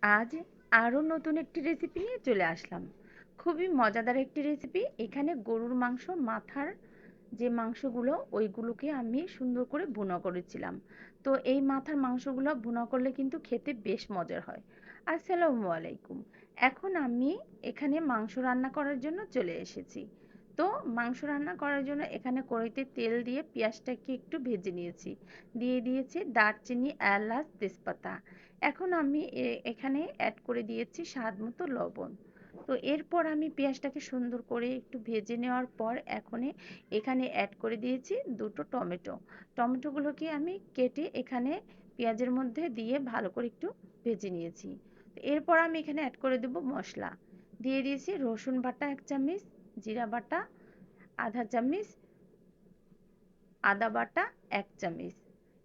আজ আরও নতুন একটি রেসিপি নিয়ে চলে আসলাম। খুবই মজাদার একটি রেসিপি। এখানে গরুর মাংস মাথার যে মাংসগুলো ওইগুলোকে আমি সুন্দর করে ভুনা করেছিলাম। তো এই মাথার মাংসগুলো ভুনা করলে কিন্তু খেতে বেশ মজার হয়। আসসালামু আলাইকুম। এখন আমি এখানে মাংস রান্না করার জন্য চলে এসেছি। তো মাংস রান্না করার জন্য এখানে কড়াইতে তেল দিয়ে পেঁয়াজটাকে একটু ভেজে নিয়েছি। দিয়ে দিয়েছি দারচিনি, এলাচ, তেজপাতা। এখন আমি এখানে অ্যাড করে দিয়েছি স্বাদ মতো লবণ। তো এরপর আমি পেঁয়াজটাকে সুন্দর করে একটু ভেজে নেওয়ার পর এখানে অ্যাড করে দিয়েছি দুটো টমেটো। টমেটোগুলোকে আমি কেটে এখানে পেঁয়াজের মধ্যে দিয়ে ভালো করে একটু ভেজে নিয়েছি। এরপর আমি এখানে অ্যাড করে দেব মশলা। দিয়ে দিয়েছি রসুন বাটা 1 চামচ, জিরা বাটা আধা চামচ, আদা বাটা 1 চামচ।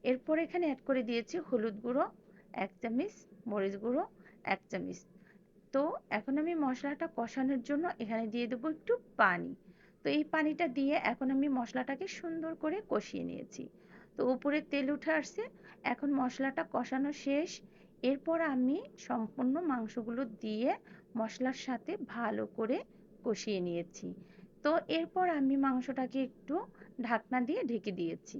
এরপর এখানে অ্যাড করে দিয়েছি হলুদ গুঁড়ো 1 চামচ, মরিচ গুঁড়ো 1 চামচ। তো এখন আমি মশলাটা কষানোর জন্য এখানে দিয়ে দেবো একটু পানি। তো এই পানিটা দিয়ে এখন আমি মশলাটাকে সুন্দর করে কষিয়ে নিয়েছি। তো উপরে তেল উঠে আসছে। এখন মশলাটা কষানো শেষ। এরপর আমি সম্পূর্ণ মাংসগুলো দিয়ে মশলার সাথে ভালো করে কষিয়ে নিয়েছি। তো এরপর আমি মাংসটাকে একটু ঢাকনা দিয়ে ঢেকে দিয়েছি।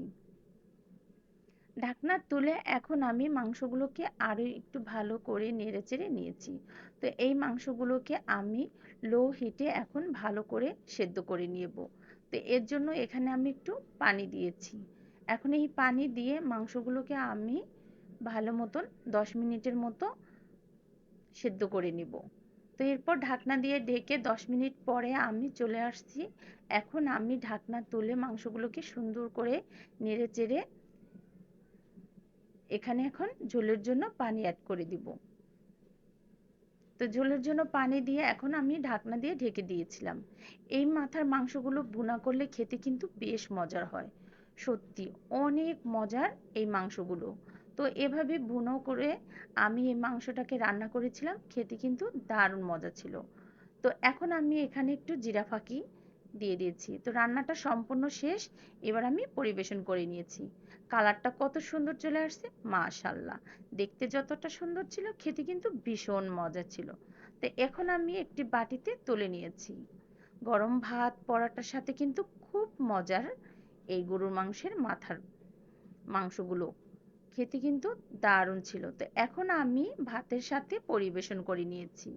ঢাকনা তুলে এখন আমি মাংসগুলোকে আরও একটু ভালো করে নেড়েচেড়ে নিয়েছি। তো এই মাংসগুলোকে আমি লো হিটে এখন ভালো করে সেদ্ধ করে নেব। তো এর জন্য এখানে আমি একটু পানি দিয়েছি। এখন এই পানি দিয়ে মাংসগুলোকে আমি ভালো মতন 10 মিনিটের মতো সেদ্ধ করে নেব। তো এরপর ঢাকনা দিয়ে ঢেকে 10 মিনিট পরে আমি চলে আসছি। এখন আমি ঢাকনা তুলে মাংসগুলোকে সুন্দর করে নেড়েচেড়ে এখানে এখন ঝোলের জন্য পানি অ্যাড করে দিব। তো ঝোলের জন্য পানি দিয়ে এখন আমি ঢাকনা দিয়ে ঢেকে দিয়েছিলাম। এই মাথার মাংসগুলো ভুনা করলে খেতে কিন্তু বেশ মজার হয়। সত্যি অনেক মজার এই মাংসগুলো। তো এভাবে ভুনো করে আমি এই মাংসটাকে রান্না করেছিলাম, খেতে কিন্তু দারুণ মজা ছিল। তো এখন আমি এখানে একটু জিরা ফাঁকি দিয়ে দিয়েছি। তো রান্নাটা সম্পূর্ণ শেষ। এবার আমি পরিবেশন করে নিয়েছি। কালারটা কত সুন্দর চলে আসছে, মাশাআল্লাহ। দেখতে যতটা সুন্দর ছিল, খেতে কিন্তু ভীষণ মজা ছিল। তো এখন আমি একটি বাটিতে তুলে নিয়েছি। গরম ভাত পরোটার সাথে কিন্তু খুব মজার এই গরুর মাংসের মাথার মাংসগুলো খেতে কিন্তু দারুণ ছিল। তো এখন আমি ভাতের সাথে পরিবেশন করে নিয়েছি।